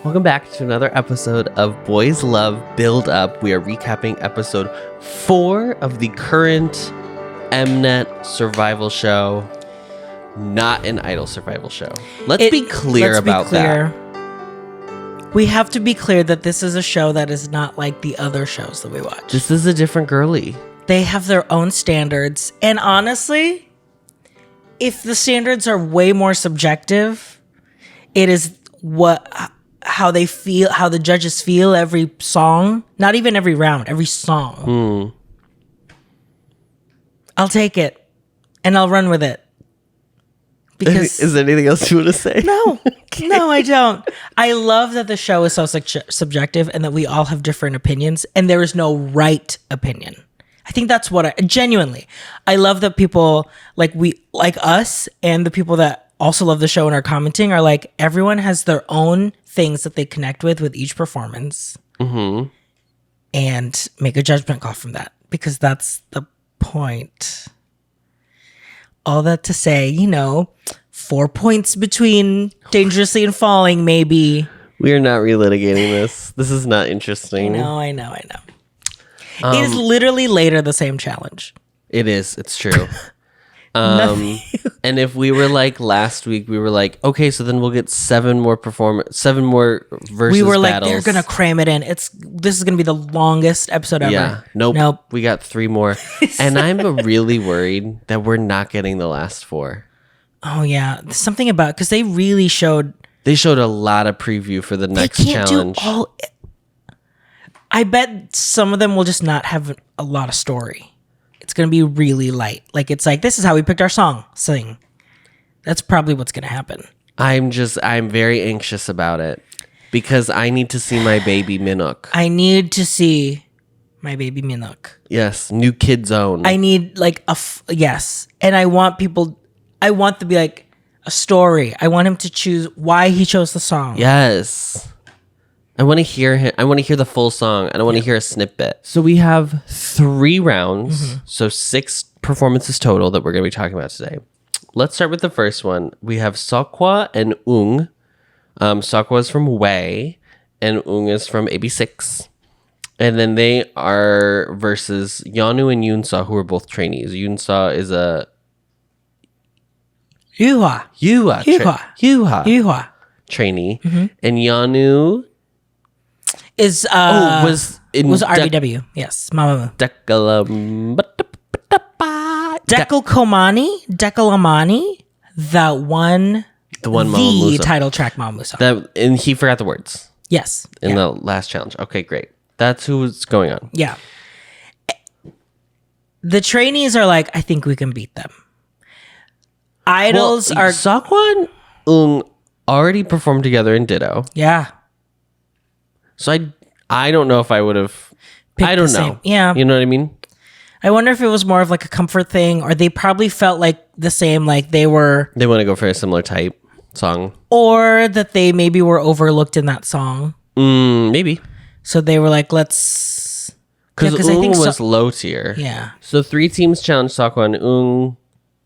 Welcome back to another episode of Boys Love Build Up. We are recapping episode 4 of the current Mnet survival show, not an idol survival show. Let's be clear about that. We have to be clear that this is a show that is not like the other shows that we watch. This is a different girly. They have their own standards. And honestly, if the standards are way more subjective, it is how they feel, how the judges feel every song, not even every round, every song. I'll take it and I'll run with it. Because is there anything else you want to say? No, no, I don't. I love that the show is so subjective and that we all have different opinions and there is no right opinion. I think that's what I love that people like us and the people that also love the show and are commenting are like, everyone has their own things that they connect with each performance and make a judgment call from that, because that's the point. All that to say, 4 points between Dangerously and Falling, maybe. We are not relitigating this. This is not interesting. I know. It is literally later the same challenge. It is. It's true. And if we were like last week, we were like, okay, so then we'll get 7 more versus We were like, battles. they're gonna cram it in. This is gonna be the longest episode ever. Yeah. Nope. We got 3 more. And I'm really worried that we're not getting the last 4. Oh yeah, there's something about, because they really showed. They showed a lot of preview for the next challenge. I bet some of them will just not have a lot of story. It's going to be really light. Like, it's like, this is how we picked our song. Sing. That's probably what's going to happen. I'm very anxious about it because I need to see my baby Minuk. I need to see my baby Minuk. Yes. New Kid Zone. I need like yes. And I want to be like a story. I want him to choose why he chose the song. Yes. I want to hear him. I want to hear the full song. I don't want to hear a snippet. So we have 3 rounds. So 6 performances total that we're going to be talking about today. Let's start with the first one. We have seokhwa and jung. Seokhwa is from Way and jung is from AB6. And then they are versus Geonu and Yoonsa, who are both trainees. Yoonsa is a Yuhwa trainee. And Geonu was RBW. Yes, Mamamoo. Dekalkomani that won the title track Mamamoo. And he forgot the words. Yes. In the last challenge. Okay, great. That's who's going on. Yeah. The trainees are like, I think we can beat them. Idols are... Seokhwa and Jung already performed together in Ditto. Yeah. So I don't know if I would have... I don't know. Yeah. You know what I mean? I wonder if it was more of like a comfort thing, or they probably felt like the same, like they were... They want to go for a similar type song. Or that they maybe were overlooked in that song. Maybe. So they were like, let's... Because Jung was low tier. Yeah. So 3 teams challenged Seokhwa and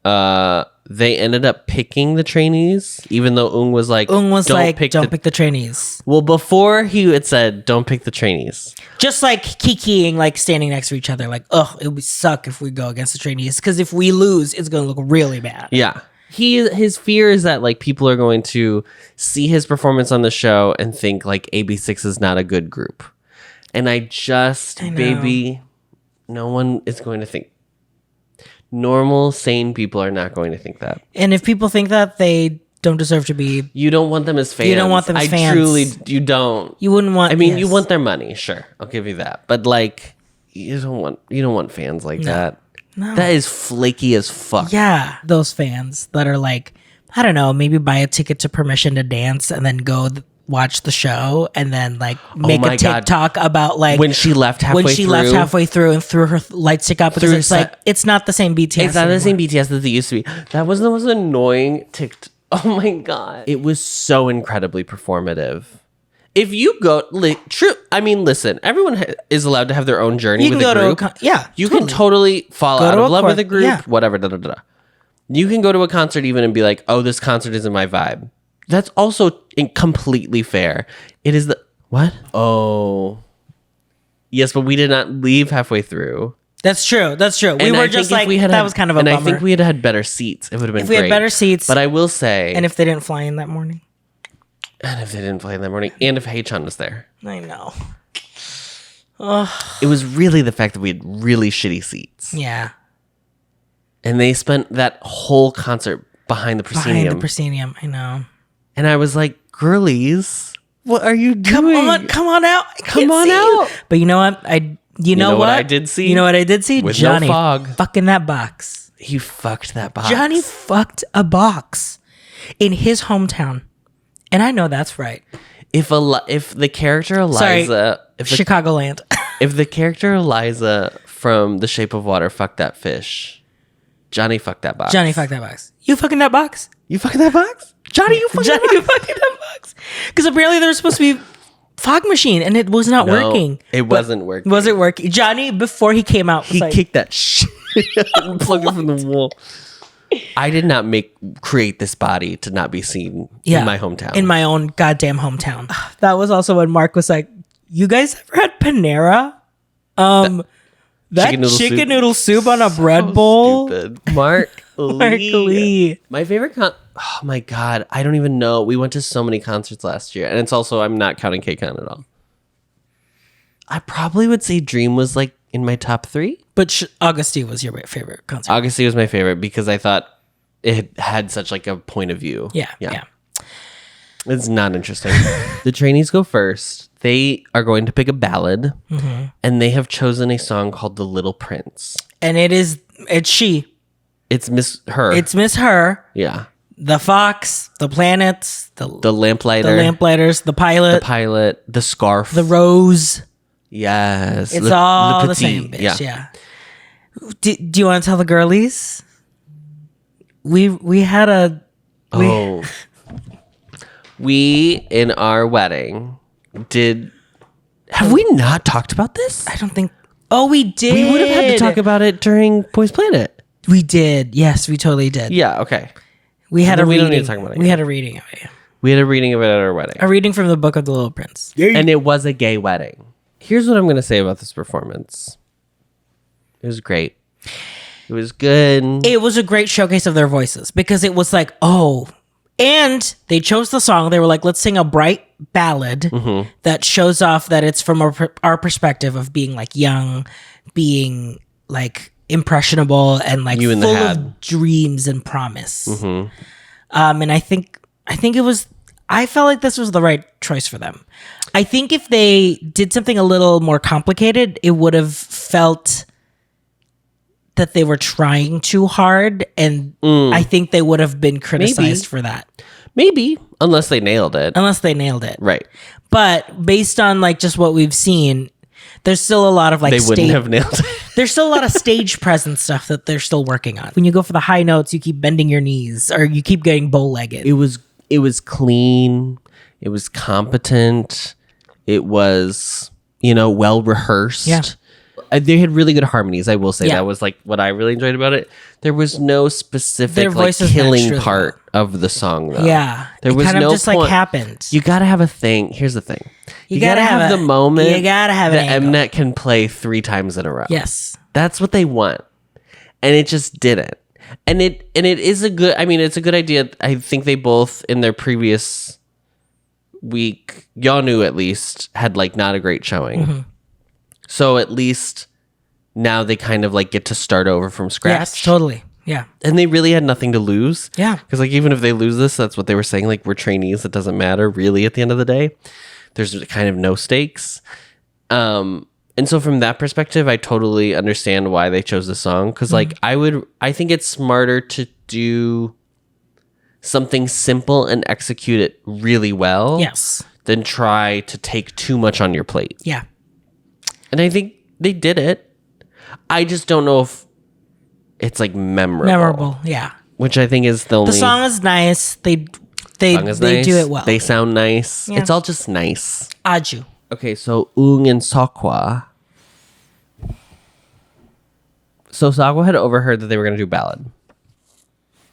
Jung. They ended up picking the trainees, even though Jung was like, don't pick the trainees. Well, before he had said, don't pick the trainees. Just like kikiing, like standing next to each other, like, it would suck if we go against the trainees, because if we lose, it's going to look really bad. Yeah. His fear is that like people are going to see his performance on the show and think like AB6 is not a good group. And baby, no one is going to think. Normal, sane people are not going to think that. And if people think that, they don't deserve to be... You don't want them as fans. You don't want them as fans. You don't. You wouldn't want... you want their money, sure. I'll give you that. But like, you don't want fans like that. No. That is flaky as fuck. Yeah. Those fans that are like, I don't know, maybe buy a ticket to Permission to Dance and then go watch the show and then like make a TikTok about like when she left halfway through and threw her light stick up, because it's like it's not the same BTS. It's not the same BTS that they used to be. That was the most annoying TikTok. Oh my god, it was so incredibly performative. If you go, listen, everyone is allowed to have their own journey with a group. You can totally fall out of love with a group, whatever. You can go to a concert even and be like, oh, this concert isn't my vibe. That's also completely fair. It is the what? Oh, yes, but we did not leave halfway through. That's true. We were just like that was kind of a bummer. I think we had had better seats. It would have been if we great. had better seats. But I will say, and if they didn't fly in that morning, and if Haechan was there, I know. It was really the fact that we had really shitty seats. Yeah. And they spent that whole concert behind the proscenium. I know. And I was like, girlies, what are you doing? Come on out. Come on out. But you know what? You know what I did see? You know what I did see? With Johnny no fog. fucking that box. He fucked that box. Johnny fucked a box in his hometown. And I know that's right. If the character Eliza... Chicagoland. If the character Eliza from The Shape of Water fucked that fish, Johnny fucked that box. You fucking that box? You fucking that box? Johnny, you fucking that box? Because apparently there was supposed to be fog machine and it was not working. It wasn't working. Was it working? Johnny, before he came out, he kicked that shit and plugged it from the wall. I did not create this body to not be seen in my hometown. In my own goddamn hometown. That was also when Mark was like, you guys ever had Panera? That chicken noodle soup on a bread bowl? Stupid. Mark Lee. My favorite oh my God. I don't even know. We went to so many concerts last year. And it's also, I'm not counting K-Con at all. I probably would say Dream was like in my top 3. But Augusty was your favorite concert. Augusty was my favorite because I thought it had such like a point of view. Yeah. It's not interesting. The trainees go first. They are going to pick a ballad, and they have chosen a song called "The Little Prince." And it's she. It's Miss Her. It's Miss Her. Yeah. The fox, the planets, the lamplighters, the pilot, the scarf, the rose. Yes, it's all the same bitch. Yeah. Do you want to tell the girlies? We had a. We in our wedding have we not talked about this? I don't think. Oh, we did. We would have had to talk about it during Boys Planet. We did. Yes, we totally did. Yeah. Okay. We had a reading. We don't need to talk about it. We had a reading of it. We had a reading of it at our wedding. A reading from the Book of the Little Prince. And it was a gay wedding. Here's what I'm going to say about this performance. It was great. It was good. It was a great showcase of their voices because it was like, oh, and they chose the song. They were like, let's sing a bright ballad that shows off that it's from our perspective of being like young, being like impressionable and like full of dreams and promise. And I think it was, I felt like this was the right choice for them. I think if they did something a little more complicated, it would have felt that they were trying too hard, and I think they would have been criticized for that. Maybe, unless they nailed it. Right. But based on like just what we've seen, there's still a lot of like wouldn't have nailed it. There's still a lot of stage presence stuff that they're still working on. When you go for the high notes, you keep bending your knees or you keep getting bow-legged. It was clean. It was competent. It was, well rehearsed. Yeah. They had really good harmonies. I will say that was like what I really enjoyed about it. There was no specific like killing part of the song though. Yeah. There was kind of no just like happened. You got to have a thing. Here's the thing. You got to have the moment. You got to have that Mnet can play 3 times in a row. Yes. That's what they want. And it just didn't. And it is it's a good idea. I think they both in their previous week, geonu at least, had like not a great showing. So at least now they kind of like get to start over from scratch. Yes, totally. Yeah. And they really had nothing to lose. Yeah. Because like even if they lose this, that's what they were saying. Like we're trainees. It doesn't matter really at the end of the day. There's kind of no stakes. And so from that perspective, I totally understand why they chose the song. Because like I think it's smarter to do something simple and execute it really well. Yes. Than try to take too much on your plate. Yeah. And I think they did it. I just don't know if it's like memorable. Yeah. Which I think is the only. The song is nice. They do it well. They sound nice. Yeah. It's all just nice. Aju. Okay, so Jung and Seokhwa. So Seokhwa had overheard that they were going to do Ballad.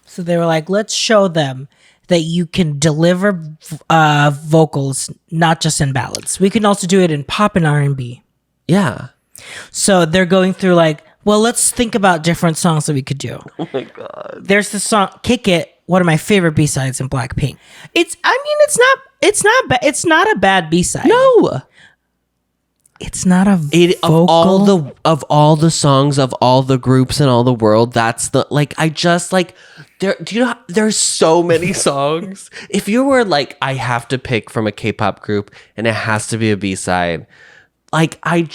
So they were like, let's show them that you can deliver vocals not just in ballads. We can also do it in pop and R&B. Yeah. So they're going through like, well, let's think about different songs that we could do. Oh my God. There's the song "Kick It," one of my favorite B-sides in Blackpink. It's not a bad B-side. No. It's not a vocal. Of all the songs of all the groups in all the world, that's the like I just like there do you know there's so many songs. If you were like I have to pick from a K-pop group and it has to be a B-side, like I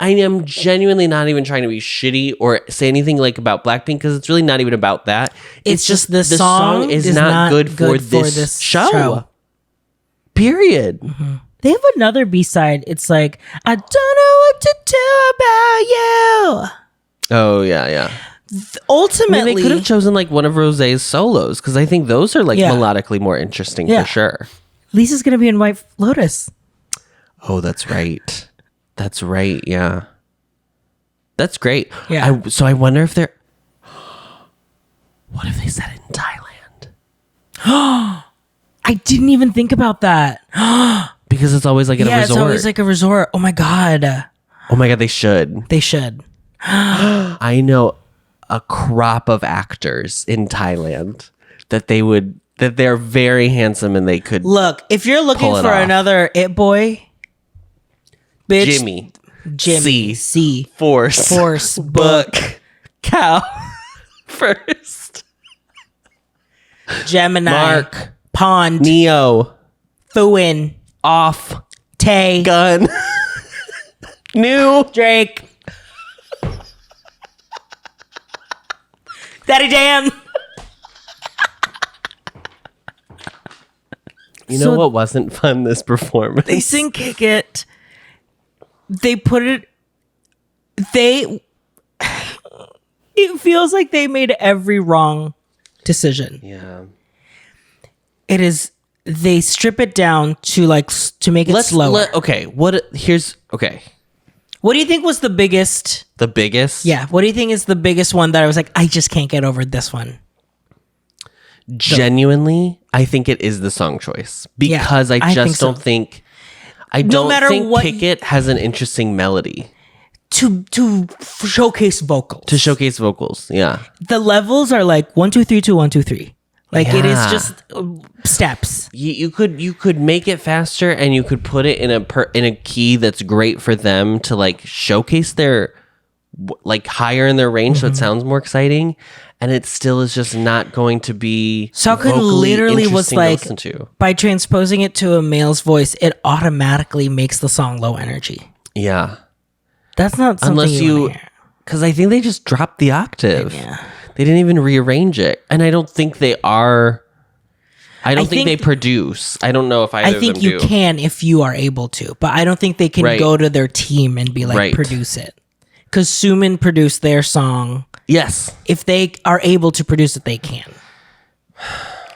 am genuinely not even trying to be shitty or say anything like about Blackpink because it's really not even about that. It's just the song is not good for this show. Period. Mm-hmm. They have another B-side. It's like, I don't know what to do about you. Oh, yeah. Ultimately, they could have chosen like one of Rosé's solos because I think those are like melodically more interesting for sure. Lisa's going to be in White Lotus. Oh, that's right. That's right. Yeah. That's great. Yeah. So I wonder if they're... What if they set it in Thailand? I didn't even think about that. Because it's always like in a resort. Yeah, it's always like a resort. Oh my God, they should. They should. I know a crop of actors in Thailand that they're very handsome and they could look. If you're looking for another it boy, bitch, Jimmy C Force Book Cow First Gemini Mark Pond Neo Fuin Off Tay Gun New Drake Daddy Dan. You know what wasn't fun this performance? They sing "Kick It." They put it. It feels like they made every wrong decision. Yeah. It is. They strip it down to to make it slower. Okay. What do you think was the biggest? The biggest? Yeah. What do you think is the biggest one that I was like, I just can't get over this one? Genuinely, I think it is the song choice because I don't think "Kick It" has an interesting melody to showcase vocals. Yeah, the levels are like 1 2 3 2 1 2 3. Like it is just steps. You could make it faster and you could put it in a key that's great for them to like showcase their like higher in their range, so it sounds more exciting. And it still is just not going to be Seokhwa literally was like, by transposing it to a male's voice, it automatically makes the song low energy. Yeah. That's not something unless you, because I think they just dropped the octave. Yeah. They didn't even rearrange it. And I don't think they are, I don't think they produce. I don't know if either of them do. I think you can if you are able to, but I don't think they can go to their team and be like, produce it. Because Soomin produced their song. Yes. If they are able to produce it, they can.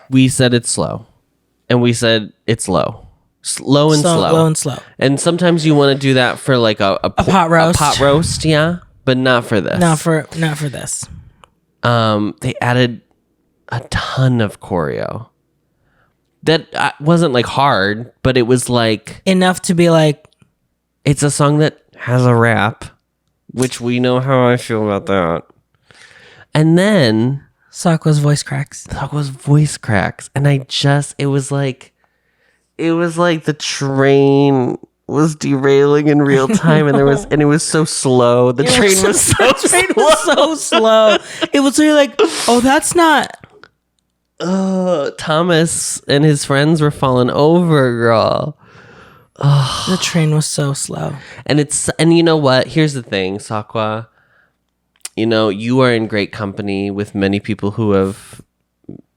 We said it's slow. And we said it's low. Low and slow. And sometimes you want to do that for like a pot roast. A pot roast, yeah. But not for this. Not for this. They added a ton of choreo. That wasn't like hard, but it was like... enough to be like... It's a song that has a rap, which we know how I feel about that. And then Seokhwa's voice cracks. And it was like the train was derailing in real time and it was so slow. The train was so slow. It was really like, oh, that's not. Thomas and his friends were falling over, girl. The train was so slow. And you know what? Here's the thing, Seokhwa. You know, you are in great company with many people who have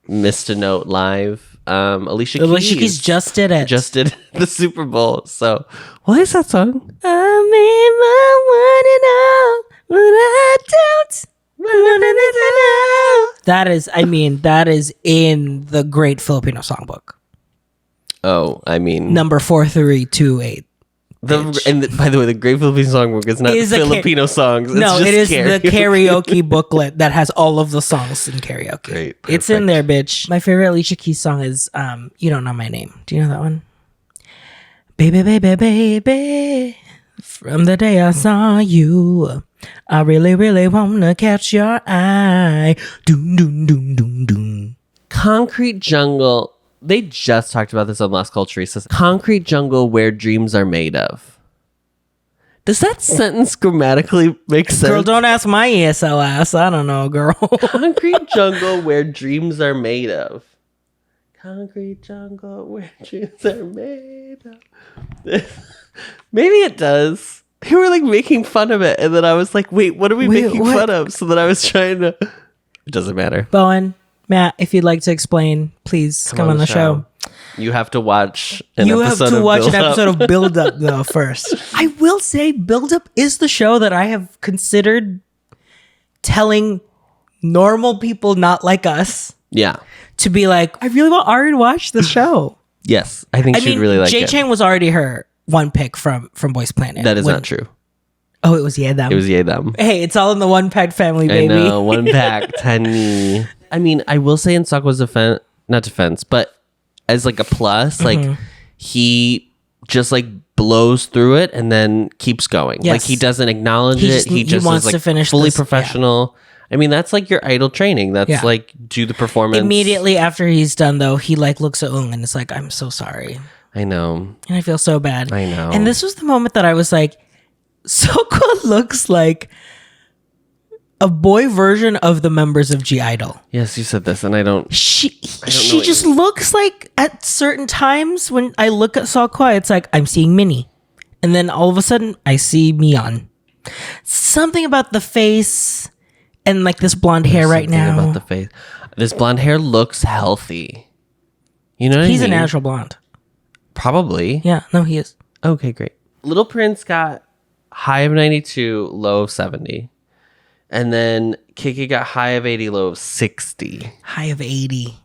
missed a note live. Alicia Keys just did it. Just did the Super Bowl. So, what is that song? I made my one and all, but I don't. That is in the Great Filipino Songbook. Oh, I mean... Number 4328. By the way, the Great Philippine Songbook is not Filipino songs. It's no, just it is karaoke. the karaoke booklet that has all of the songs in karaoke. Great, it's in there, bitch. My favorite Alicia Keys song is "You Don't Know My Name." Do you know that one? Baby, baby, baby, from the day I saw you, I really, really wanna catch your eye. Doom, doom, doom, doom, doom. Concrete Jungle. They just talked about this on Last Culture. It says, concrete jungle where dreams are made of. Does that sentence grammatically make sense? Girl, don't ask my ESL ass. I don't know, girl. Concrete jungle where dreams are made of. Concrete jungle where dreams are made of. Maybe it does. They were like making fun of it. And then I was like, wait, what are we making fun of? So then I was trying to... It doesn't matter. Bowen, Matt, if you'd like to explain, please come on the show. You have to watch an episode of Build Up though first. I will say Build Up is the show that I have considered telling normal people not like us. Yeah. To be like, I really want Ari to watch the show. Yes. I think she'd really like it. Chang was already her one pick from Boys Planet. That is not true. Oh, it was them. It was them. Hey, it's all in the one pack family, baby. I know, one pack, tiny. I mean, I will say in Seokhwa's defense, but as like a plus, like he just like blows through it and then keeps going. Yes. Like he doesn't acknowledge it. He just wants is like to finish fully professional. Yeah. I mean, that's like your idol training. That's like do the performance. Immediately after he's done though, he like looks at Jung and is like, I'm so sorry. I know. And I feel so bad. I know. And this was the moment that I was like, Seokhwa looks like a boy version of the members of G-Idol. Yes, you said this, and I don't. She just looks like at certain times when I look at Seokhwa, it's like I'm seeing Minnie, and then all of a sudden I see Mion. Something about the face and like this blonde hair right now. About the face, this blonde hair looks healthy. You know what I mean? He's a natural blonde. Probably. Yeah. No, he is. Okay, great. Little Prince got high of 92, low of 70. And then Kiki got high of 80, low of 60. High of 80.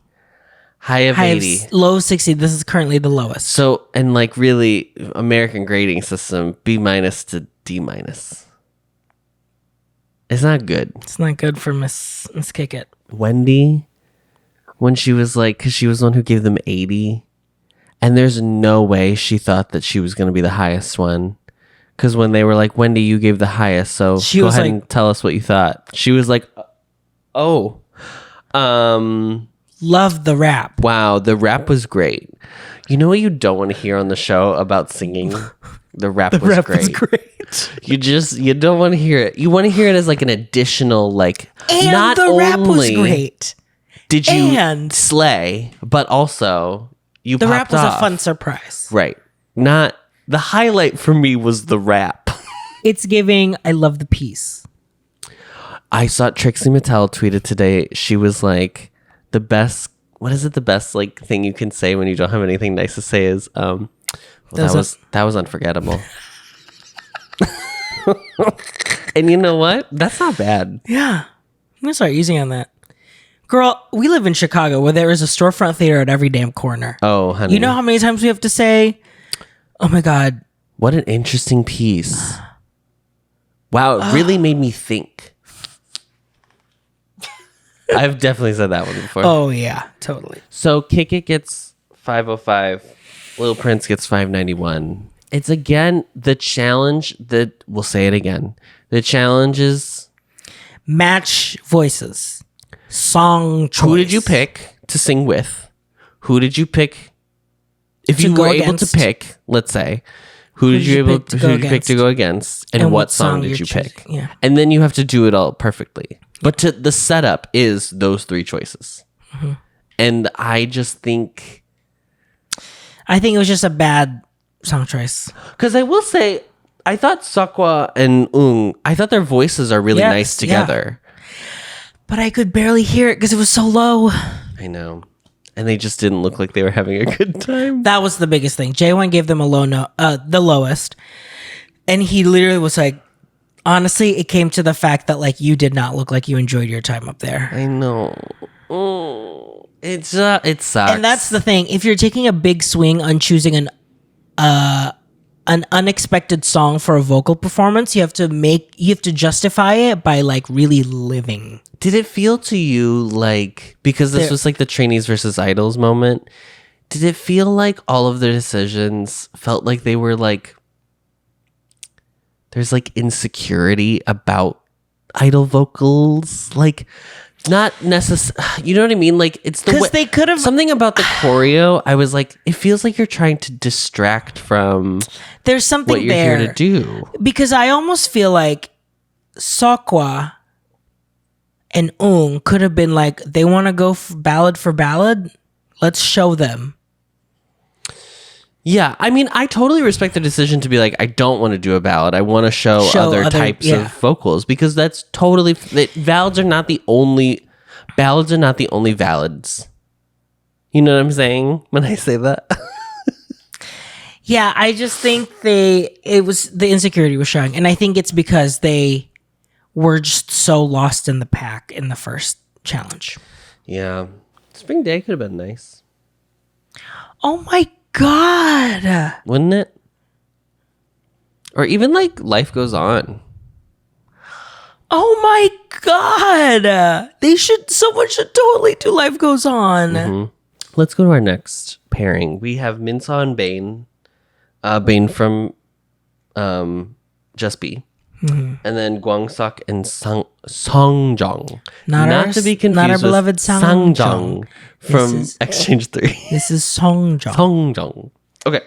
High of 80. Low of 60. This is currently the lowest. So, and like really, American grading system, B- to D-. It's not good. It's not good for Miss Kick It. Wendy, when she was like, because she was the one who gave them 80. And there's no way she thought that she was going to be the highest one. Because when they were like, Wendy, you gave the highest, so go ahead and tell us what you thought. She was like, oh. Loved the rap. Wow, the rap was great. You know what you don't want to hear on the show about singing? The rap was great. You don't want to hear it. You want to hear it as like an additional, like, and not the rap was great. Did you slay, but also you the rap was off. A fun surprise. Right. Not... The highlight for me was the rap. It's giving, I love the piece. I saw Trixie Mattel tweeted today. She was like, the best, what is it? The best like thing you can say when you don't have anything nice to say is, that was unforgettable. And you know what? That's not bad. Yeah. I'm going to start using on that. Girl, we live in Chicago where there is a storefront theater at every damn corner. Oh, honey. You know how many times we have to say... Oh my God. What an interesting piece. Wow, it really made me think. I've definitely said that one before. Oh, yeah, totally. So Kick It gets 505. Little Prince gets 591. It's again the challenge that, we'll say it again. The challenge is... Match voices. Song choice. Who did you pick to sing with? Who did you pick... If you were able to pick, let's say, who did you pick to go against, and what song did you pick? Yeah. And then you have to do it all perfectly. But the setup is those three choices. Mm-hmm. And I just think... I think it was just a bad song choice. Because I will say, I thought Seokhwa and Jung, I thought their voices are really nice together. Yeah. But I could barely hear it because it was so low. I know. And they just didn't look like they were having a good time. That was the biggest thing. Jaewon gave them the lowest. And he literally was like, honestly, it came to the fact that like you did not look like you enjoyed your time up there. I know. It sucks. And that's the thing. If you're taking a big swing on choosing an unexpected song for a vocal performance, you have to justify it by like really living. Did it feel to you like, because this was like the trainees versus idols moment, did it feel like all of their decisions felt like they were like, there's like insecurity about idol vocals? Like, not necessarily, you know what I mean? Like, it's the way, they could have something about the choreo. I was like, it feels like you're trying to distract from there's something what you're there here to do. because I almost feel like seokhwa and Jung could have been like, they want to go ballad for ballad. Let's show them. Yeah, I mean, I totally respect the decision to be like, I don't want to do a ballad. I want to show other types of vocals, because that's totally ballads are not the only ballads. You know what I'm saying when I say that? Yeah, I just think the insecurity was showing, and I think it's because they were just so lost in the pack in the first challenge. Yeah, Spring Day could have been nice. Oh my God. Wouldn't it? Or even like Life Goes On. Oh my God. Someone should totally do Life Goes On. Mm-hmm. Let's go to our next pairing. We have Minso and Bain. Bain from Just Be. Mm-hmm. And then Gwangsuk and Songjong. Not to be confused not our with beloved Sangjong from Exchange 3. This is Songjong. Songjong. Okay.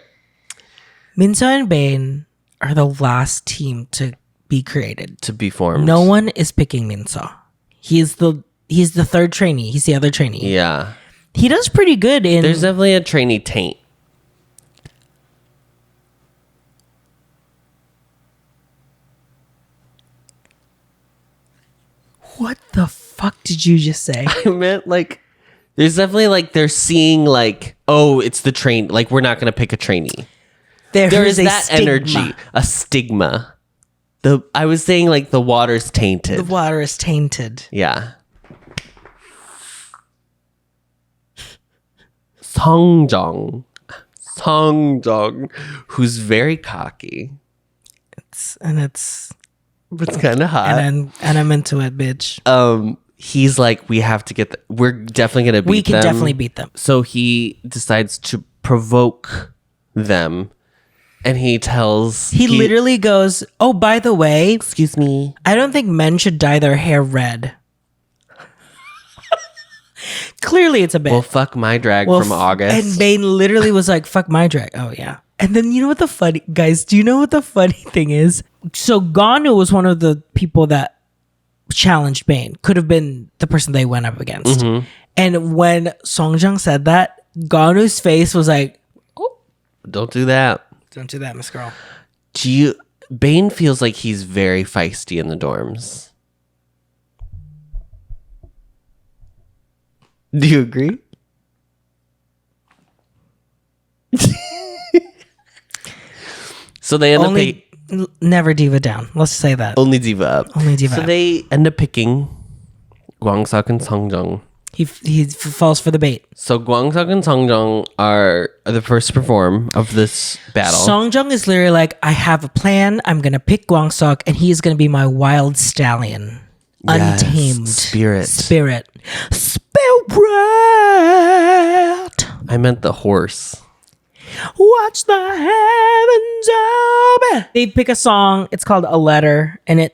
Minso and Bain are the last team to be created. To be formed. No one is picking Minso. He's the third trainee. He's the other trainee. Yeah. He does pretty good in... There's definitely a trainee taint. What the fuck did you just say? I meant like, there's definitely like, they're seeing like, oh, it's the train. Like, we're not going to pick a trainee. There is that stigma. energy, a stigma. I was saying like the water's tainted. The water is tainted. Yeah. Songjong, who's very cocky. It's It's kind of hot. and I'm into it, bitch. He's like, we have to get we're definitely gonna beat them. We can definitely beat them. So he decides to provoke them, and he literally goes, oh, by the way, excuse me, I don't think men should dye their hair red. Clearly it's a bit. Well, fuck my drag from August. And Bain literally was like, fuck my drag. Oh yeah. And then you know what do you know what the funny thing is? So Geonu was one of the people that challenged Bain. Could have been the person they went up against. Mm-hmm. And when Songjong said that, Gonu's face was like, oh, don't do that. Don't do that, Miss Girl. Bain feels like he's very feisty in the dorms. Do you agree? So they end up never diva down. Let's say that. Only diva up. Only diva up. So they end up picking Gwangsuk and Songjong. He falls for the bait. So Gwangsuk and Songjong are the first to perform of this battle. Songjong is literally like, I have a plan. I'm going to pick Gwangsuk, and he is going to be my wild stallion. Yes, untamed. Spirit. I meant the horse. Watch the heavens open. They pick a song. It's called "A Letter," and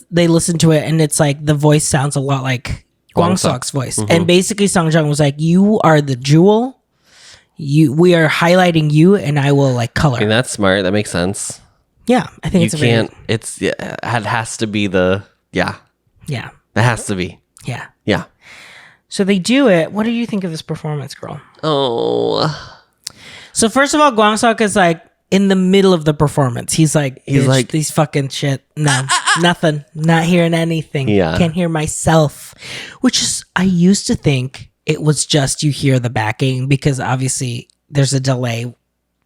they listen to it, and it's like the voice sounds a lot like Gwangsuk's voice. Mm-hmm. And basically, Songjong was like, "You are the jewel. We are highlighting you, and I will like color." I mean, that's smart. That makes sense. Yeah, I think it has to be the Yeah, it has to be. Yeah. So they do it. What do you think of this performance, girl? Oh. So first of all, Gwangsuk is like in the middle of the performance. He's like these fucking shit. No, nothing. Not hearing anything. Yeah. Can't hear myself. Which is, I used to think it was just you hear the backing because obviously there's a delay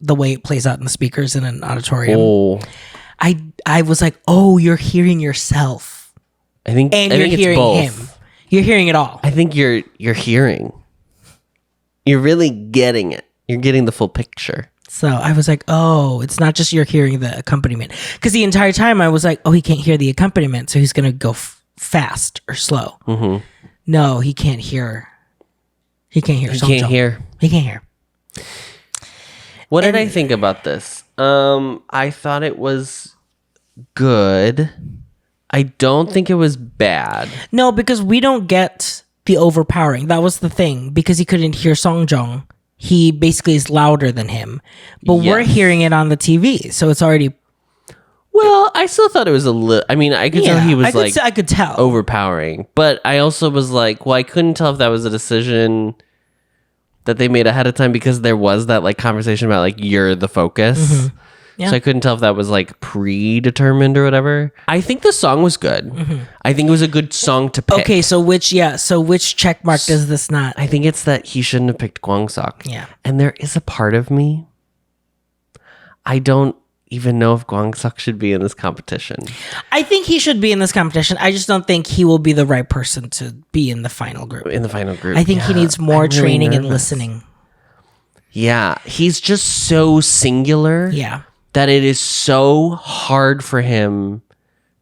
the way it plays out in the speakers in an auditorium. Oh. I was like, oh, you're hearing yourself. I think you're hearing him. You're hearing it all. I think you're hearing. You're really getting it. You're getting the full picture. So I was like, oh, it's not just you're hearing the accompaniment. Because the entire time I was like, oh, he can't hear the accompaniment, so he's going to go fast or slow. Mm-hmm. No, he can't hear. He can't hear. He can't hear. He can't hear. What did I think about this? I thought it was good. I don't think it was bad. No, because we don't get the overpowering. That was the thing. Because he couldn't hear Songjong, he basically is louder than him. But we're hearing it on the TV, so it's already... Well, I still thought it was a little... I mean, I could tell he was I could tell. overpowering. But I also was like, well, I couldn't tell if that was a decision that they made ahead of time because there was that like conversation about like, you're the focus. Mm-hmm. Yeah. So I couldn't tell if that was like predetermined or whatever. I think the song was good. Mm-hmm. I think it was a good song to pick. Okay, so which check mark does this not? I think it's that he shouldn't have picked Gwangsok. Yeah. And there is a part of me, I don't even know if Gwangsok should be in this competition. I think he should be in this competition. I just don't think he will be the right person to be in the final group. I think he needs more training and listening. Yeah, he's just so singular. Yeah. That it is so hard for him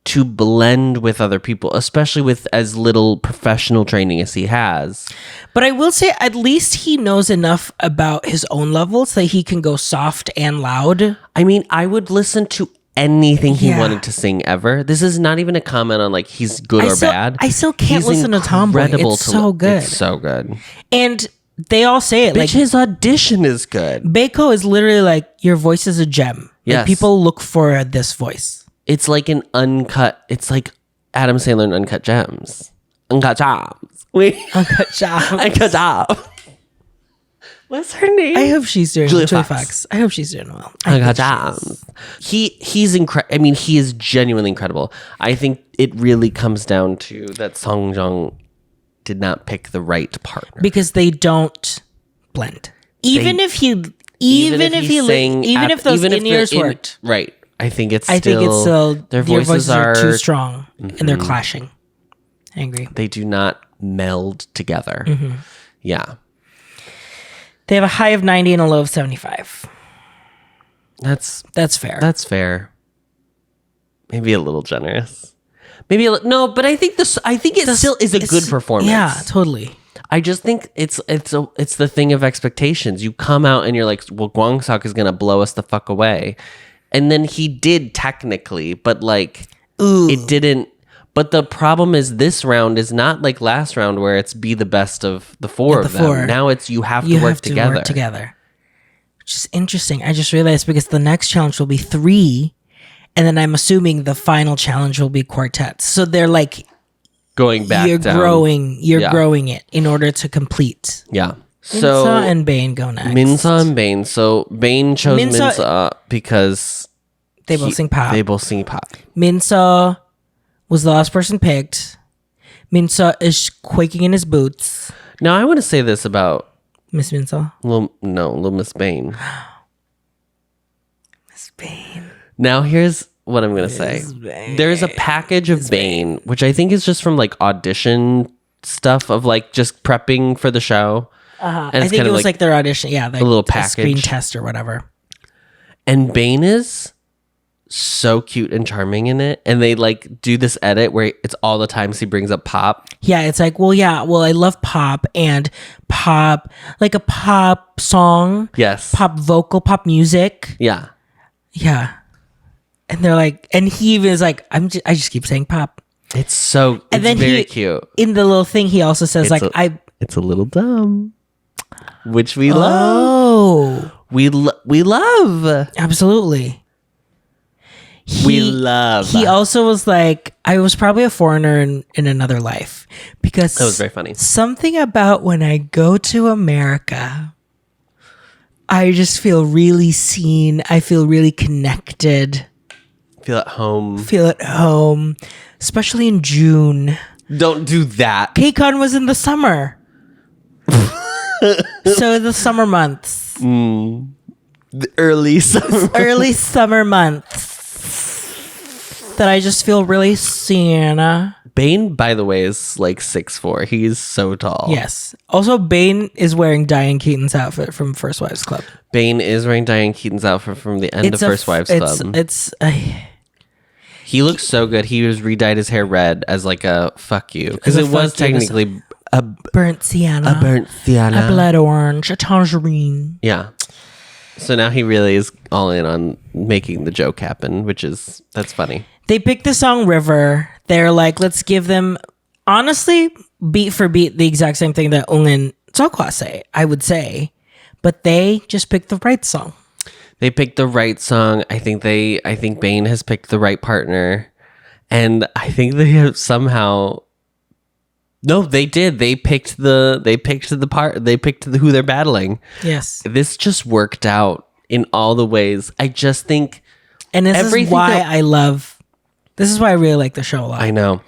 to blend with other people, especially with as little professional training as he has. But I will say at least he knows enough about his own levels that he can go soft and loud. I mean, I would listen to anything he wanted to sing ever. This is not even a comment on like he's good or bad. I still can't listen to Tomboy. It's so good. It's so good. And they all say it. Bitch, like his audition is good. Baeko is literally like, your voice is a gem. Yes. Like, people look for this voice. It's like an uncut. It's like Adam Sandler in Uncut Gems. Uncut Gems. Wait. Uncut Gems. Uncut Gems. What's her name? I hope she's doing Julia well. Fox. I hope she's doing well. Uncut Gems. He's incredible. I mean, he is genuinely incredible. I think it really comes down to that Songjong did not pick the right partner because they don't blend. Even if those in-ears worked, right? I think it's still their voices are too strong and they're clashing. I agree. They do not meld together. Mm-hmm. Yeah, they have a high of 90 and a low of 75. That's fair. That's fair. Maybe a little generous. Maybe no, but I think it still is a good performance. Yeah, totally. I just think it's the thing of expectations. You come out and you're like, well, Gwangsok is gonna blow us the fuck away, and then he did technically, but like, it didn't. But the problem is this round is not like last round where it's be the best of the four of them. Now it's you have to work together, which is interesting. I just realized because the next challenge will be 3. And then I'm assuming the final challenge will be quartets. So they're like going back. You're growing it in order to complete. Yeah. So Minsa and Bain go next. Minsa and Bain. So Bain chose Minsa because they both sing pop. Minsa was the last person picked. Minsa is quaking in his boots. Now I want to say this about Miss Minsa. Little Miss Bain. Miss Bain. Now here's what I'm going to say. There's a package of Bain, which I think is just from like audition stuff of like just prepping for the show. Uh-huh. I think it was like their audition. Yeah. Like a little package. Screen test or whatever. And Bain is so cute and charming in it. And they like do this edit where it's all the times he brings up pop. Yeah. It's like, well, I love pop and pop, like a pop song. Yes. Pop vocal, pop music. Yeah. Yeah. And they're like, and he even is like, I just keep saying pop. It's very cute. In the little thing, he also says it's a little dumb, which we love. We love. Absolutely. We love. He also was like, I was probably a foreigner in another life because that was very funny. Something about when I go to America, I just feel really seen. I feel really connected. Feel at home. Especially in June. Don't do that. KCON was in the summer. So the summer months. The early summer months. That I just feel really seen. Bain, by the way, is like 6'4". He's so tall. Yes. Also, Bain is wearing Diane Keaton's outfit from First Wives Club. Bain is wearing Diane Keaton's outfit from the end of First Wives Club. He looks so good. He was redyed his hair red as like a fuck you. Because it was technically a burnt sienna. A blood orange. A tangerine. Yeah. So now he really is all in on making the joke happen, that's funny. They picked the song River. They're like, let's give them, honestly, beat for beat, the exact same thing that Jung and seokhwa say, I would say. But they just picked the right song. They picked the right song. I think Bain has picked the right partner. And I think they have somehow... No, they did. They picked who they're battling. Yes. This just worked out in all the ways. I just think... And this is why I really like the show a lot. I know.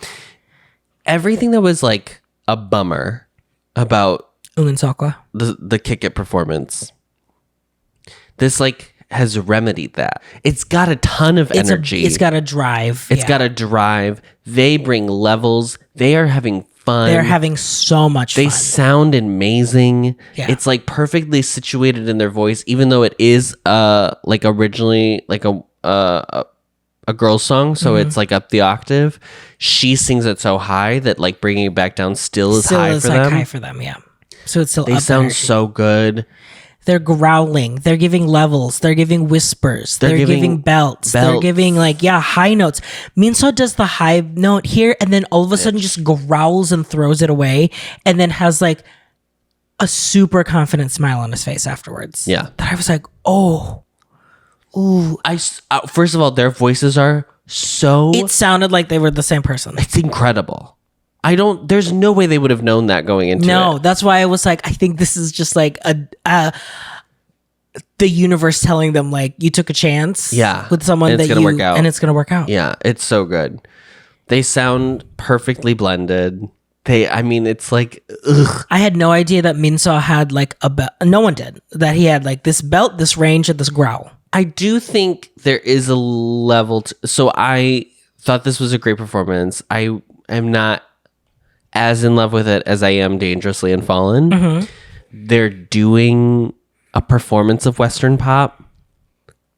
Everything that was like a bummer about Jung and seokhwa, the Kick It performance, this like has remedied that. It's got a ton of energy. It's got a drive. It's got a drive. They bring levels. They are having fun. They're having so much fun. They sound amazing. Yeah. It's like perfectly situated in their voice, even though it is like originally like a girl's song, so it's like up the octave. She sings it so high that like bringing it back down still is high for them. Yeah. So it's still they sound so good. They're growling. They're giving levels. They're giving whispers. They're giving belts. They're giving high notes. Minso does the high note here and then all of a sudden just growls and throws it away and then has like a super confident smile on his face afterwards. Yeah. That I was like, oh. Ooh. First of all, their voices are so... It sounded like they were the same person. It's incredible. There's no way they would have known that going into it. No, that's why I was like, I think this is just like the universe telling them like, you took a chance with someone and it's going to work out. Yeah, it's so good. They sound perfectly blended. It's like, ugh. I had no idea that Minso had like a belt. No one did. That he had like this belt, this range, and this growl. I do think there is a level so I thought this was a great performance. I am not as in love with it as I am Dangerously and Fallen. Mm-hmm. They're doing a performance of Western pop.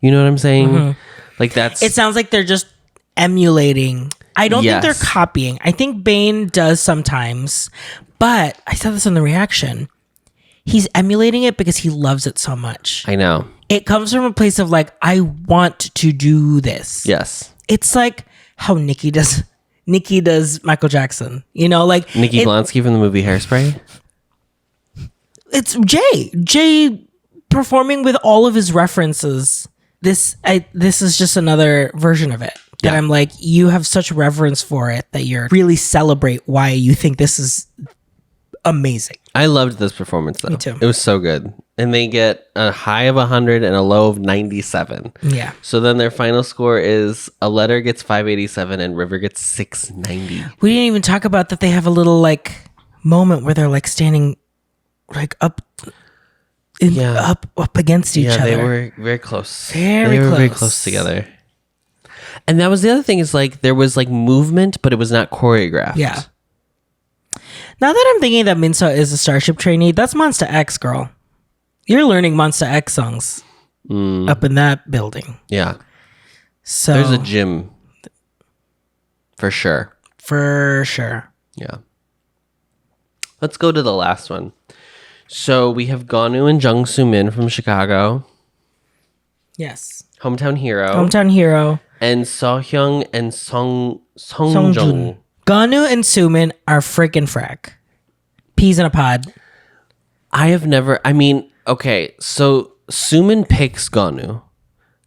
You know what I'm saying? Mm-hmm. Like it sounds like they're just emulating. I don't think they're copying. I think Bain does sometimes, but I said this in the reaction. He's emulating it because he loves it so much. I know. It comes from a place of like, I want to do this. Yes. It's like how Nikki does Michael Jackson. You know, like Nikki Blonsky from the movie Hairspray. It's Jay performing with all of his references. This is just another version of it. That I'm like, you have such reverence for it that you're really celebrate why you think this is amazing. I loved this performance though. Me too. It was so good. And they get a high of 100 and a low of 97. Yeah. So then their final score is A Letter gets 587 and River gets 690. We didn't even talk about that they have a little like moment where they're like standing like up against each other. Yeah, they were very close. Very close together. And that was the other thing is like there was like movement, but it was not choreographed. Yeah. Now that I'm thinking that Minso is a Starship trainee, that's Monsta X, girl. You're learning Monsta X songs up in that building. Yeah. So there's a gym. For sure. For sure. Yeah. Let's go to the last one. So we have Geonu and Jung Soomin from Chicago. Yes. Hometown Hero. And Sohyung and Songjung. Geonu and Soomin are freaking frack. Peas in a pod. Okay, so Soomin picks Geonu.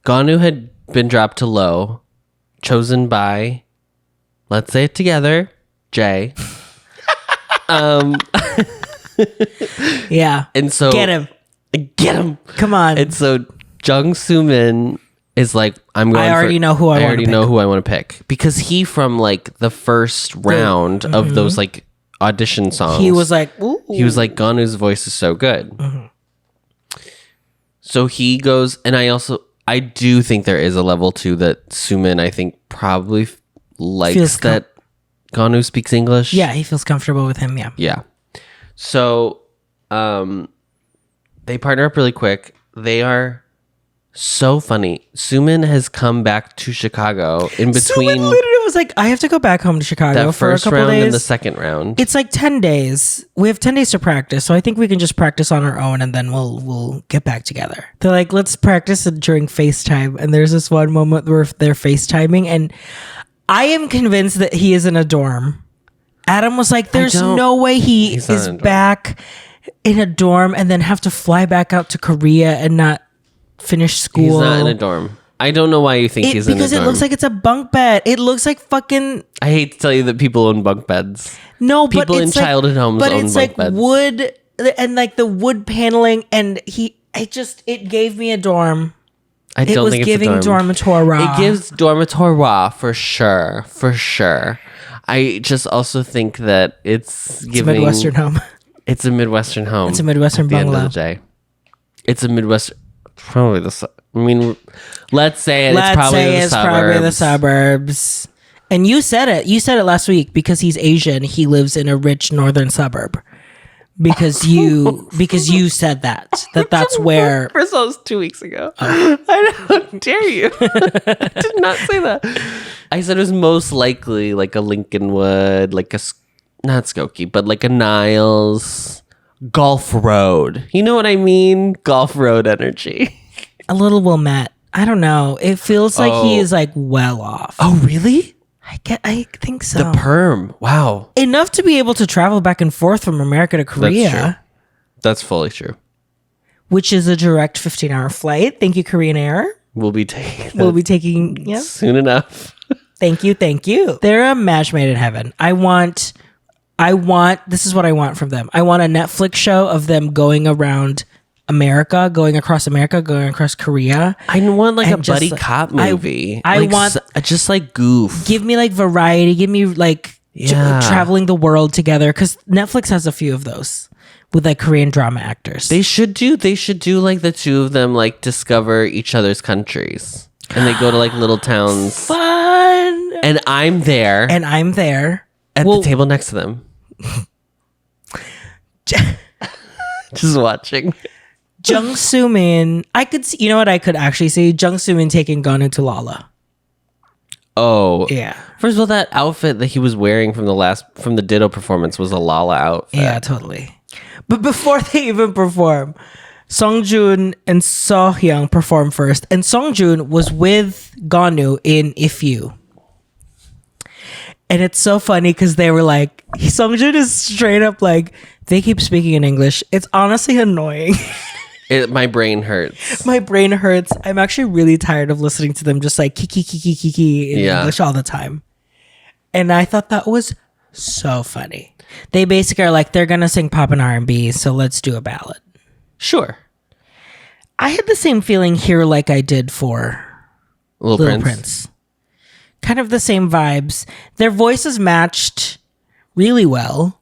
Geonu had been dropped to low, chosen by, let's say it together, Jay. Yeah. And so Get him. Come on. And so Jung Soomin is like, I already know who I want to pick. Because he from like the first round of those like audition songs. He was like, ooh. He was like, Ganu's voice is so good. Mm-hmm. So he goes, and I do think there is a level 2 that Soomin, I think, probably likes that Geonu speaks English. Yeah, he feels comfortable with him. Yeah. Yeah. So, they partner up really quick. They are so funny. Soomin has come back to Chicago in between Soomin literally was like, I have to go back home to Chicago that for a first couple round days. and the second round. It's like 10 days. We have 10 days to practice, so I think we can just practice on our own and then we'll get back together. They're like, let's practice it during FaceTime. And there's this one moment where they're FaceTiming, and I am convinced that he is in a dorm. Adam was like, there's no way he is back in a dorm and then have to fly back out to Korea and not finish school. He's not in a dorm. I don't know why you think he's in a dorm. Because it looks like it's a bunk bed. It looks like fucking... I hate to tell you that people own bunk beds. No, but people in childhood homes own bunk beds. But it's like wood and like the wood paneling, and it gave me a dorm. I don't think it's a dorm. It was giving dormitory. It gives dormitory for sure. For sure. I just also think that it's giving... a Midwestern home. It's a Midwestern home. It's a Midwestern bungalow. At the end of the day. It's a Midwestern... Probably let's say it. It's probably the suburbs. And you said it. You said it last week because he's Asian. He lives in a rich northern suburb. Because you said that's where. First of all, it was 2 weeks ago. Oh. How dare you? I did not say that. I said it was most likely like a Lincolnwood, like a not Skokie, but like a Niles. Golf Road. You know what I mean? Golf Road energy. A little Wilmette. I don't know. It feels like he is like well off. Oh, really? I think so. The perm. Wow. Enough to be able to travel back and forth from America to Korea. That's true. That's fully true. Which is a direct 15-hour flight. Thank you, Korean Air. We'll be taking soon enough. Thank you. They're a match made in heaven. This is what I want from them. I want a Netflix show of them going around America, going across Korea. I want like a buddy cop movie. I want just like Goof. Give me like variety. Give me like traveling the world together, because Netflix has a few of those with like Korean drama actors. They should do like the two of them like discover each other's countries, and they go to like little towns. Fun. And I'm there at the table next to them. Just watching. Jung Soomin. I could see, you know what I could actually see? Jung Soomin taking geonu to Lala. Oh. Yeah. First of all, that outfit that he was wearing from the Ditto performance was a Lala outfit. Yeah, totally. But before they even perform, Songjoon and Sohyung perform first. And Songjoon was with geonu in If You. And it's so funny because they were like, Songjoon is straight up like, they keep speaking in English. It's honestly annoying. My brain hurts. I'm actually really tired of listening to them just like kiki in English all the time. And I thought that was so funny. They basically are like, they're going to sing pop and R&B, so let's do a ballad. Sure. I had the same feeling here like I did for Little Prince. Kind of the same vibes. Their voices matched really well.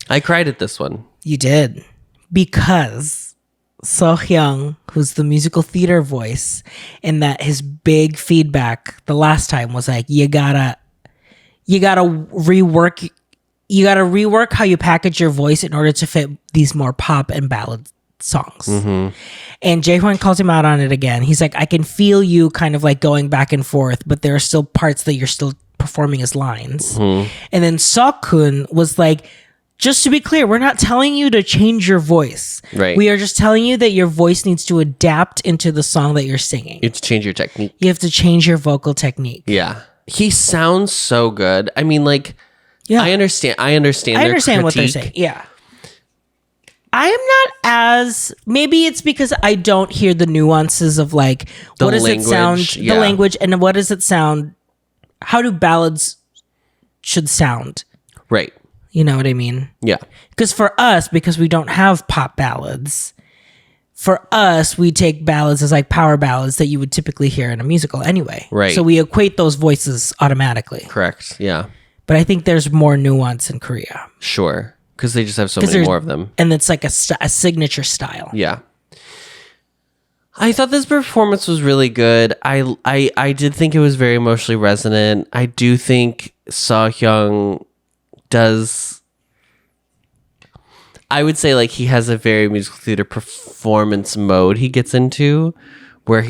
I cried at this one. You did. Because Sohyung, who's the musical theater voice, and that his big feedback the last time was like, you gotta rework how you package your voice in order to fit these more pop and ballad songs. Mm-hmm. And Jaehwan calls him out on it again. He's like, I can feel you kind of like going back and forth, but there are still parts that you're still performing as lines. Mm-hmm. And then Seokhwa was like, just to be clear, we're not telling you to change your voice. Right. We are just telling you that your voice needs to adapt into the song that you're singing. You have to change your technique. You have to change your vocal technique. Yeah. He sounds so good. I mean, like, I understand what they're saying. Yeah. I am not as, maybe it's because I don't hear the nuances of like, what does it sound, the language, and what does it sound, how do ballads should sound? Right. You know what I mean? Yeah. Because for us, because we don't have pop ballads, for us, we take ballads as like power ballads that you would typically hear in a musical anyway. Right. So we equate those voices automatically. Correct. Yeah. But I think there's more nuance in Korea. Sure. Because they just have so many more of them. And it's like a signature style. Yeah. I thought this performance was really good. I did think it was very emotionally resonant. I do think Seohyung does. I would say like he has a very musical theater performance mode he gets into, where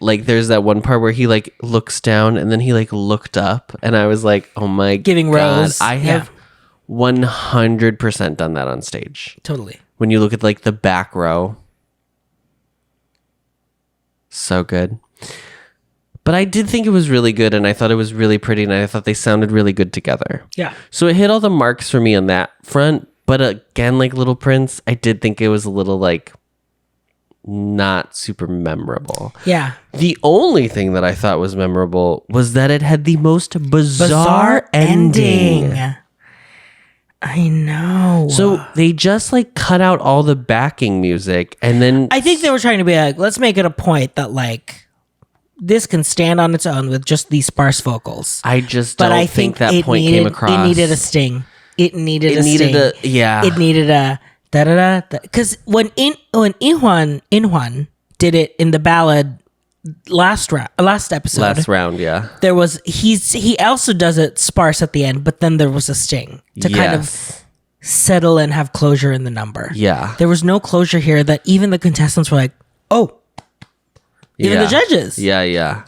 there's that one part where he like looks down and then he like looked up, and I was like, oh my Giving God, Rose. I have 100% done that on stage. Totally. When you look at like the back row, so good. But I did think it was really good, and I thought it was really pretty, and I thought they sounded really good together. Yeah. So it hit all the marks for me on that front. But again, like Little Prince, I did think it was a little like not super memorable. Yeah. The only thing that I thought was memorable was that it had the most bizarre ending. I know. So they just like cut out all the backing music, and then I think they were trying to be like, let's make it a point that like this can stand on its own with just these sparse vocals. I just don't think that point came across. It needed a sting. It needed a sting. Yeah. It needed a da da da. Because when Inhwan did it in the Ballad last episode, yeah, there was he also does it sparse at the end, but then there was a sting to kind of settle and have closure in the number. Yeah, there was no closure here. That even the contestants were like, oh. Even the judges. Yeah.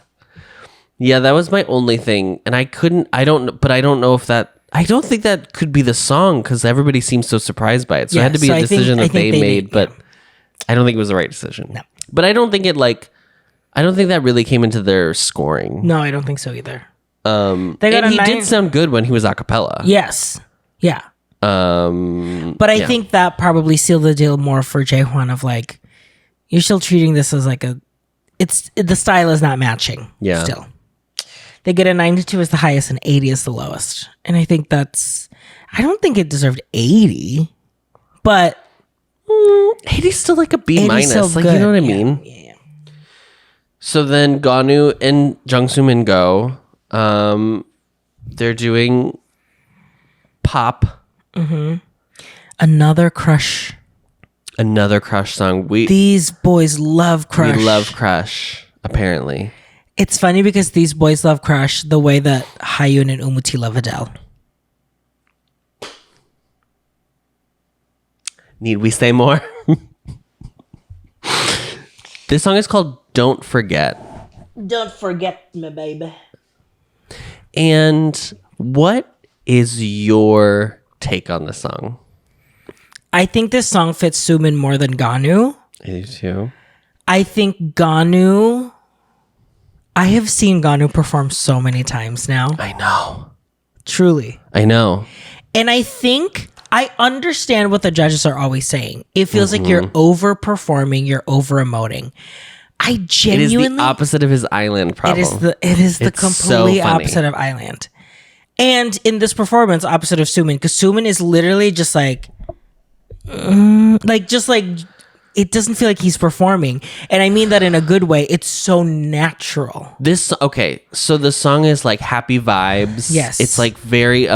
That was my only thing. And I don't know if that, I don't think that could be the song because everybody seems so surprised by it. So it had to be a decision that they made, but I don't think it was the right decision. No. But I don't think that really came into their scoring. No, I don't think so either. And he did sound good when he was a cappella. Yes. Yeah. But I think that probably sealed the deal more for Jaehwan of like, you're still treating this as like the style is not matching. Yeah. Still. They get a 92 as the highest and 80 as the lowest. And I think I don't think it deserved 80, but 80 is still like a B minus. Like, good. You know what I mean? Yeah. So then geonu and Jung Soomin go. They're doing pop. Mm-hmm. Another crush song. These boys love Crush. We love Crush, apparently. It's funny because these boys love Crush the way that Hayoon and Wumuti love Adele. Need we say more? This song is called Don't Forget. Don't forget me, baby. And what is your take on this song? I think this song fits Soomin more than geonu. I do too. I think geonu... I have seen geonu perform so many times now. I know. Truly. I know. And I think I understand what the judges are always saying. It feels like you're over-performing, you're over-emoting. I genuinely... It is the opposite of his Island problem. It is the complete opposite of Island. And in this performance, opposite of Soomin, because Soomin is literally just like... it doesn't feel like he's performing, and I mean that in a good way. It's so natural. So the song is like happy vibes. Yes, it's like very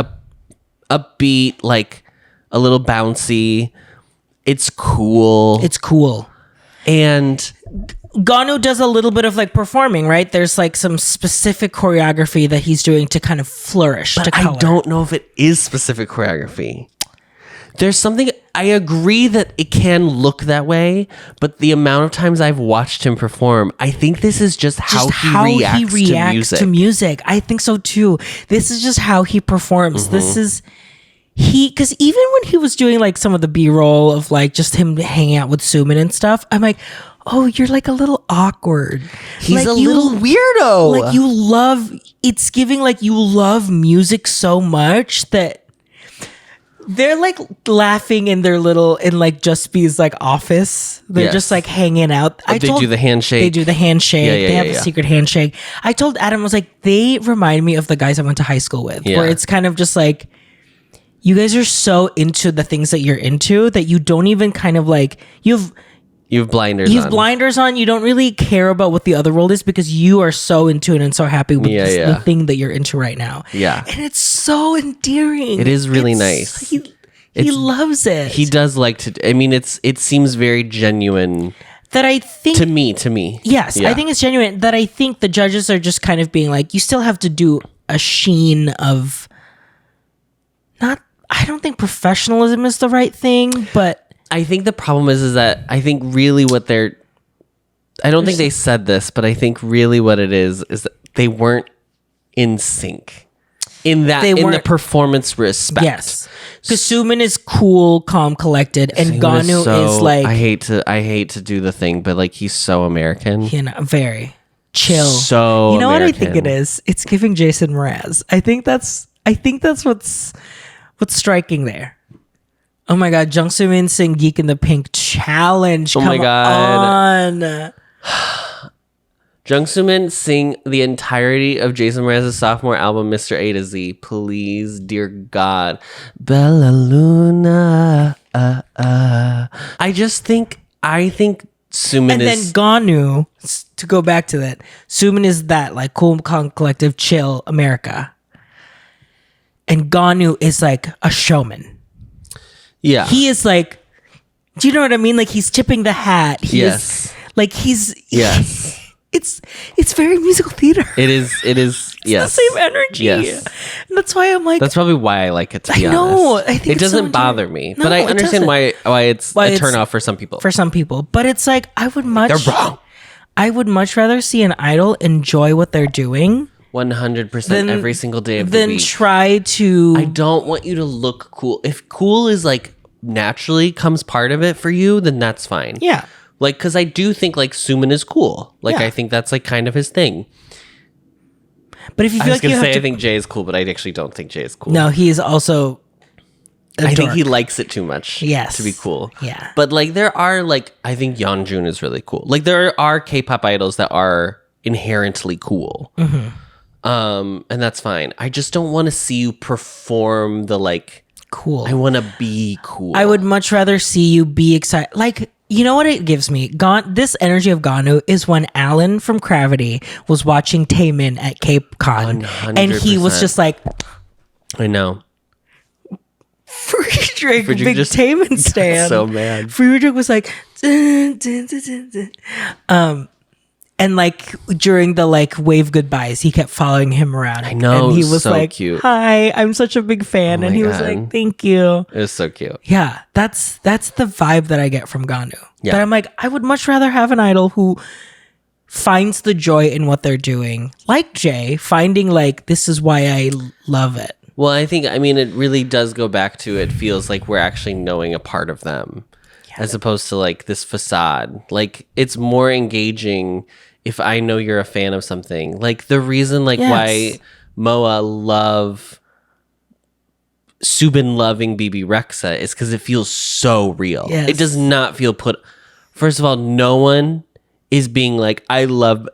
upbeat, like a little bouncy. It's cool. And geonu does a little bit of like performing, right? There's like some specific choreography that he's doing to kind of flourish. But I don't know if it is specific choreography. There's something, I agree that it can look that way, but the amount of times I've watched him perform, I think this is just how he reacts to music. I think so too. This is just how he performs. This is, because even when he was doing like some of the B-roll of like just him hanging out with Soomin and stuff, I'm like, oh, you're like a little awkward. He's like, a little weirdo. Like it's giving like you love music so much that they're like laughing in like Just B's like office. They're just like hanging out. They do the handshake. They do the handshake. They have a secret handshake. I told Adam, I was like, they remind me of the guys I went to high school with, where it's kind of just like, you guys are so into the things that you're into that you don't even kind of like, you have blinders on. You don't really care about what the other world is because you are so into it and so happy with the thing that you're into right now. Yeah. And it's so endearing. It is really nice. He loves it. He does like to, I mean, it seems very genuine. That I think... To me. Yes, I think it's genuine. That I think the judges are just kind of being like, you still have to do a sheen of... Not... I don't think professionalism is the right thing, but I think the problem is that I think really what they're, I don't think they said this, but I think really what it is that they weren't in sync in that, in the performance respect. Yes. Because Soomin is geonu, calm, collected, and geonu is like, I hate to do the thing, but like he's so American. You know, very chill. So you know American. what I think it is? It's giving Jason Mraz. I think that's what's striking there. Oh my god, Jung Soomin sing Geek in the Pink challenge. Oh my god. On. Jung Soomin sing the entirety of Jason Mraz's sophomore album, Mr. A to Z. Please, dear God. Bella Luna. I think Soomin and is... then geonu, to go back to that, Soomin is that, like, cool, calm, collective, chill, America. And geonu is like a showman. Yeah. He is like, do you know what I mean? Like, he's tipping the hat. Yes. Yes. It's very musical theater. It is. It's Yes. the same energy. Yes. And that's why I'm like, that's probably why I like it, to be I know. honest. I think it it's doesn't so bother enjoyable. me. No, but I it understand doesn't. why it's Why a it's- turnoff for some people. for some people. But it's like, I would much... They're wrong. I would much rather see an idol enjoy what they're doing 100% every single day of the than week. try to... I don't want you to look cool. If cool is like naturally comes part of it for you, then that's fine. Yeah. Like, because I do think like Soomin is cool. Like, Yeah. I think that's like kind of his thing. But if you I feel was like you gonna have say to... I think Jay is cool, but I actually don't think Jay is cool. No, he is also... I think he likes it too much. Yes. To be cool. Yeah. But like there are like, I think Yeonjun is really cool. Like there are K-pop idols that are inherently cool. And that's fine. I just don't want to see you perform the like Cool. I want to be cool. I would much rather see you be excited. Like, you know what it gives me? This energy of geonu is when Alan from Gravity was watching Taemin at Cape Con. 100%. And he was just like, I know. Friedrich, Friedrich big just Taemin got stan. so mad. Friedrich was like, dun, dun, dun, dun, dun. And like during the like wave goodbyes, he kept following him around. I know, and he was so like, cute. "Hi, I'm such a big fan," Oh and my he was God. like, "Thank you." It was so cute. Yeah, that's the vibe that I get from geonu. Yeah. But I'm like, I would much rather have an idol who finds the joy in what they're doing, like Jay, finding like this is why I love it. Well, I think, I mean, it really does go back to it feels like we're actually knowing a part of them as opposed to like this facade. Like it's more engaging if I know you're a fan of something. Like the reason like why Moa love Subin loving BB Rexa is because it feels so real. Yes. It does not feel put. First of all, no one is being like, I love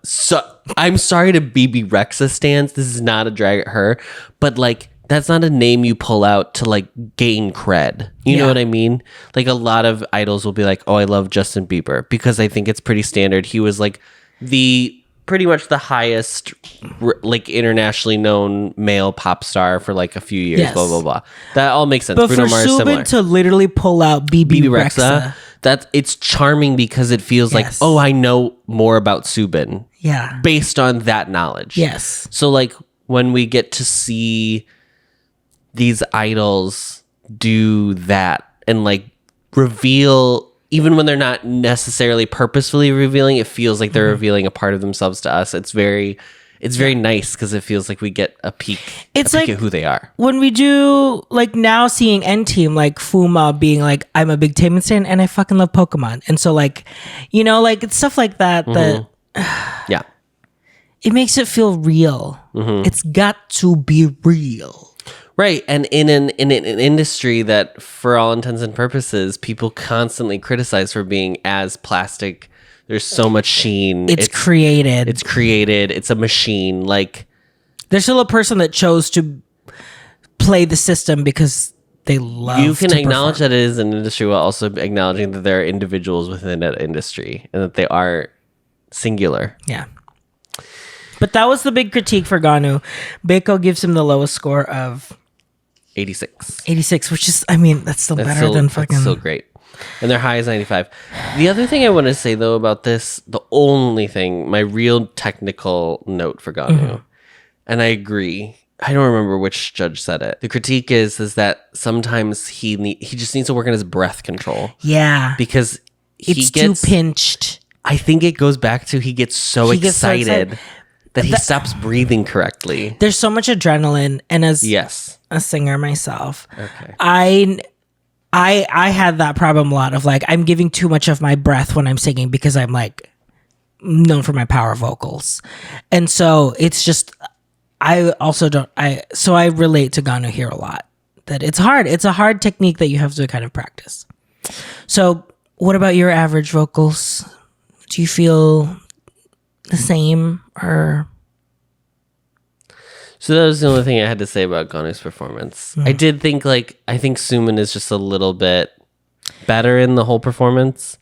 I'm sorry to BB Rexa stands. This is not a drag at her, but like that's not a name you pull out to like gain cred. You know what I mean? Like a lot of idols will be like, oh, I love Justin Bieber because I think it's pretty standard. He was like pretty much the highest like internationally known male pop star for like a few years. Yes. Blah blah blah. That all makes sense. But Bruno for Mars is similar. Subin to literally pull out BB BB Rexa, Rexa, it's charming because it feels like, Yes. oh, I know more about Subin yeah, based on that knowledge. yes, So like when we get to see these idols do that and like reveal, even when they're not necessarily purposefully revealing, it feels like they're revealing a part of themselves to us. It's very nice because it feels like we get a peek. It's a peek like- at who they are. when we do like now seeing N Team like Fuma being like, I'm a big Taemin stan and I fucking love Pokemon, and so like, you know, like it's stuff like that that Yeah. it makes it feel real. It's got to be real. Right, and in an industry that, for all intents and purposes, people constantly criticize for being as plastic. There's so much sheen. It's created. It's created. It's a machine. Like There's still a person that chose to play the system because they love. you can to acknowledge perform. that it is an industry while also acknowledging that there are individuals within that industry and that they are singular. Yeah. But that was the big critique for geonu. Baeko gives him the lowest score of 86. 86, which is, I mean, that's still better than fucking. That's still great. And their high is 95. The other thing I want to say, though, about this, the only thing, my real technical note for Geonu, and I agree, I don't remember which judge said it. The critique is that sometimes he just needs to work on his breath control. Yeah. Because it's too pinched. I think it goes back to he gets so excited that he stops breathing correctly. There's so much adrenaline, and as a singer myself, I had that problem a lot of like I'm giving too much of my breath when I'm singing because I'm like known for my power vocals, and so it's just I also don't so I relate to geonu here a lot. That it's hard. It's a hard technique that you have to kind of practice. So, what about your average vocals? Do you feel the same or? So that was the only thing I had to say about Geonu's performance. I did think I think Soomin is just a little bit better in the whole performance,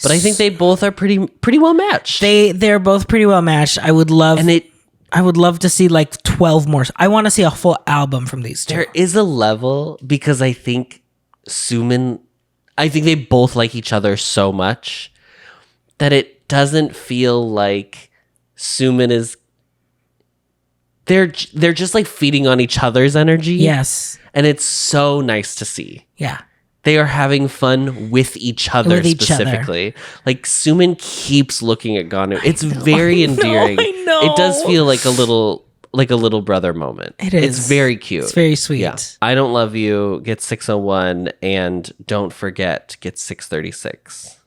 but I think they both are pretty well matched. They're both pretty well matched. I would love to see like 12 more. I want to see a full album from these two. There is a level because I think they both like each other so much that it doesn't feel like Soomin is. They're just like feeding on each other's energy. Yes. And it's so nice to see. Yeah. They are having fun with each other specifically. Like Soomin keeps looking at Geonu. It's very endearing. I know. It does feel like a little brother moment. It is. It's very cute. It's very sweet. Yeah. I Don't Love You gets 601 and Don't Forget gets 636.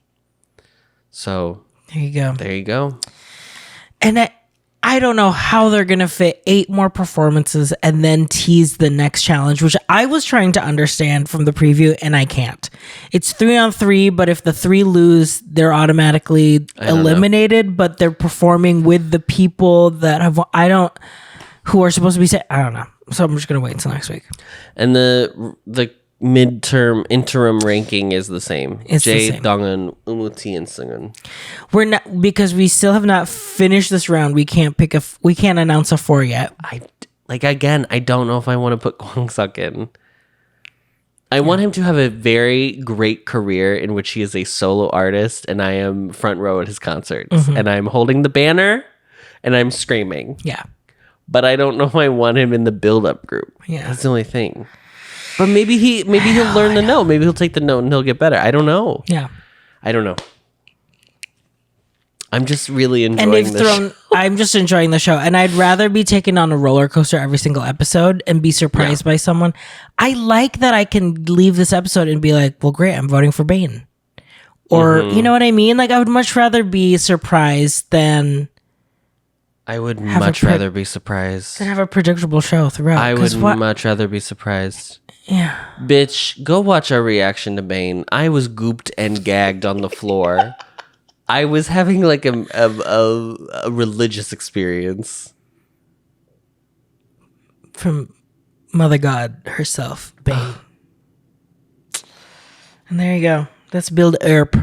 So there you go. And I don't know how they're going to fit 8 more performances and then tease the next challenge, which I was trying to understand from the preview, and I can't. It's 3-on-3, but if the 3 lose, they're automatically eliminated, but they're performing with the people that who are supposed to be I don't know. So I'm just going to wait until next week. And the interim ranking is the same. Donghun, wumuti, and seokhwa. We're not, because we still have not finished this round. We can't announce a 4 yet. I don't know if I want to put Kwang-suk in. I want him to have a very great career in which he is a solo artist and I am front row at his concerts and I'm holding the banner and I'm screaming. Yeah. But I don't know if I want him in the build-up group. Yeah. That's the only thing. But maybe he'll learn the note. Maybe he'll take the note and he'll get better. I don't know. Yeah. I don't know. I'm just really enjoying the show. I'm just enjoying the show. And I'd rather be taken on a roller coaster every single episode and be surprised by someone. I like that I can leave this episode and be like, well, great, I'm voting for Bain. Or, you know what I mean? Like, I would much rather be surprised than... I would much rather be surprised. Than have a predictable show throughout. I would much rather be surprised. Yeah. Bitch, go watch our reaction to Bain. I was gooped and gagged on the floor. I was having like a religious experience. From Mother God herself, Bain. And there you go. Let's build Earp.